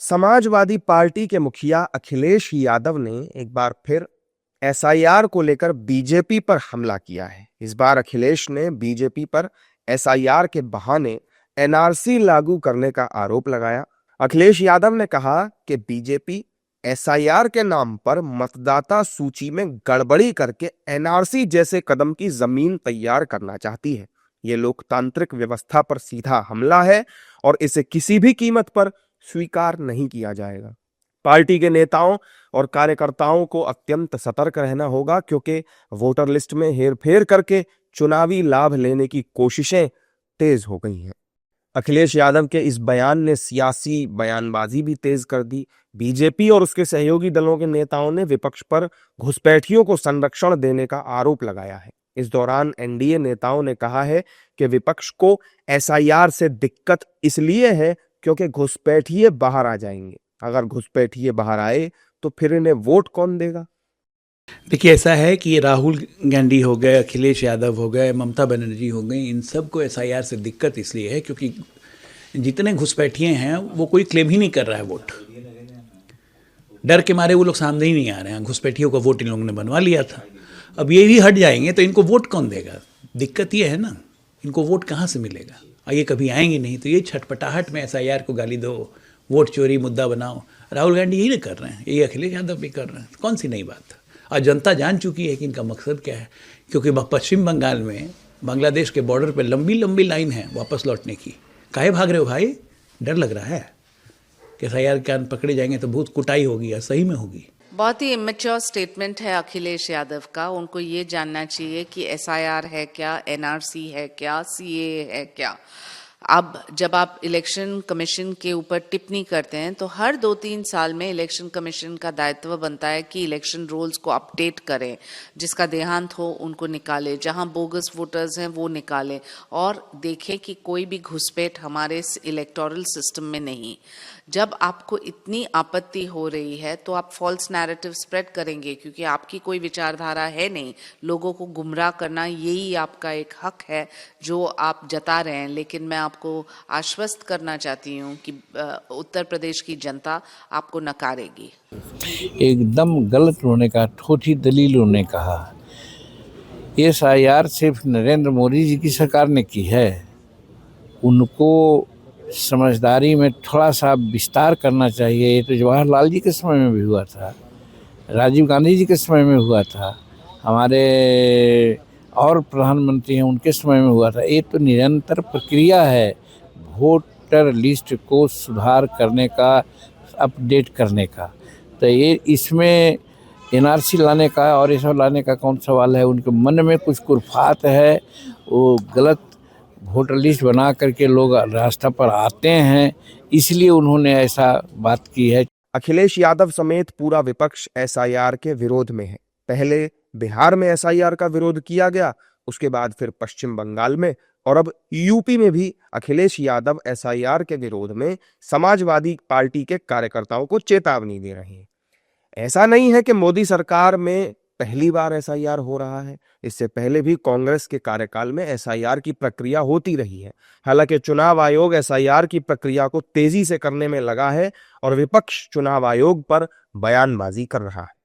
Samajwadi party के मुखिया अखिलेश यादव ने एक बार फिर एसआईआर को लेकर बीजेपी पर हमला किया है। इस बार अखिलेश ने बीजेपी पर एसआईआर के बहाने एनआरसी लागू करने का आरोप लगाया। अखिलेश यादव ने कहा कि बीजेपी एसआईआर के नाम पर मतदाता सूची में गड़बड़ी करके एनआरसी जैसे कदम की जमीन तैयार करना चाहती है। ये लोकतांत्रिक व्यवस्था पर सीधा हमला है और इसे किसी भी कीमत पर स्वीकार नहीं किया जाएगा। पार्टी के नेताओं और कार्यकर्ताओं को अत्यंत सतर्क रहना होगा, क्योंकि वोटर लिस्ट में हेरफेर करके चुनावी लाभ लेने की कोशिशें तेज हो गई हैं। अखिलेश यादव के इस बयान ने सियासी बयानबाजी भी तेज कर दी। बीजेपी और उसके सहयोगी दलों के नेताओं ने विपक्ष पर घुसपैठियों को संरक्षण देने का आरोप लगाया है। इस दौरान एनडीए नेताओं ने कहा है कि विपक्ष को एसआईआर से दिक्कत इसलिए है क्योंकि घुसपैठिए बाहर आ जाएंगे। अगर घुसपैठिए बाहर आए तो फिर इन्हें वोट कौन देगा? देखिए, ऐसा है कि ये राहुल गांधी हो गए, अखिलेश यादव हो गए, ममता बनर्जी हो गई, इन सब को एसआईआर से दिक्कत इसलिए है क्योंकि जितने घुसपैठिए हैं वो कोई क्लेम ही नहीं कर रहा है वोट। डर के मारे वो लोग सामने ही नहीं आ रहे हैं। घुसपैठियों का वोट इन लोगों ने बनवा लिया था, अब ये भी हट जाएंगे तो इनको वोट कौन देगा? दिक्कत ये है ना, इनको वोट कहाँ से मिलेगा? और ये कभी आएंगे नहीं, तो ये छटपटाहट में एसआईआर को गाली दो, वोट चोरी मुद्दा बनाओ। राहुल गांधी यही ना कर रहे हैं, ये अखिलेश यादव भी कर रहे हैं। कौन सी नई बात है? और जनता जान चुकी है कि इनका मकसद क्या है, क्योंकि पश्चिम बंगाल में बांग्लादेश के बॉर्डर पे लंबी लंबी लाइन है वापस लौटने की। काहे भाग रहे हो भाई? डर लग रहा है कि एसआईआर के पकड़े जाएंगे तो बहुत कुटाई होगी, और सही में होगी। बहुत ही इमेच्योर स्टेटमेंट है अखिलेश यादव का। उनको ये जानना चाहिए कि एसआईआर है क्या, एनआरसी है क्या, सीएए है क्या। अब जब आप इलेक्शन कमीशन के ऊपर टिप्पणी करते हैं तो हर 2-3 साल में इलेक्शन कमीशन का दायित्व बनता है कि इलेक्शन रूल्स को अपडेट करें, जिसका देहांत हो उनको निकाले, जहां बोगस वोटर्स हैं वो निकाले, और देखें कि कोई भी घुसपैठ हमारे इलेक्टोरल सिस्टम में नहीं। जब आपको इतनी आपत्ति हो रही है तो आप फॉल्स नैरेटिव स्प्रेड करेंगे, क्योंकि आपकी कोई विचारधारा है नहीं। लोगों को गुमराह करना यही आपका एक हक है जो आप जता रहे हैं। लेकिन मैं आपको आश्वस्त करना चाहती हूँ कि उत्तर प्रदेश की जनता आपको नकारेगी। एकदम गलत उन्होंने कहा, ठोठी दलील उन्होंने कहा। एसआईआर सिर्फ नरेंद्र मोदी जी की सरकार ने की है। उनको समझदारी में थोड़ा सा विस्तार करना चाहिए। ये तो जवाहरलाल जी के समय में भी हुआ था, राजीव गांधी जी के समय में हुआ था, हमारे और प्रधानमंत्री हैं उनके समय में हुआ था। ये तो निरंतर प्रक्रिया है वोटर लिस्ट को सुधार करने का, अपडेट करने का। तो ये इसमें एनआरसी लाने का और ये सब लाने का कौन सवाल है? उनके मन में कुछ कुरफात है, वो गलत वोटर लिस्ट बना करके लोग रास्ता पर आते हैं, इसलिए उन्होंने ऐसा बात की है। अखिलेश यादव समेत पूरा विपक्ष एसआईआर के विरोध में है। पहले बिहार में एसआईआर का विरोध किया गया, उसके बाद फिर पश्चिम बंगाल में, और अब यूपी में भी अखिलेश यादव एसआईआर के विरोध में समाजवादी पार्टी के कार्यकर्ताओं को चेतावनी दे रहे हैं। ऐसा नहीं है कि मोदी सरकार में पहली बार एसआईआर हो रहा है। इससे पहले भी कांग्रेस के कार्यकाल में एसआईआर की प्रक्रिया होती रही है। हालांकि चुनाव आयोग एसआईआर की प्रक्रिया को तेजी से करने में लगा है और विपक्ष चुनाव आयोग पर बयानबाजी कर रहा है।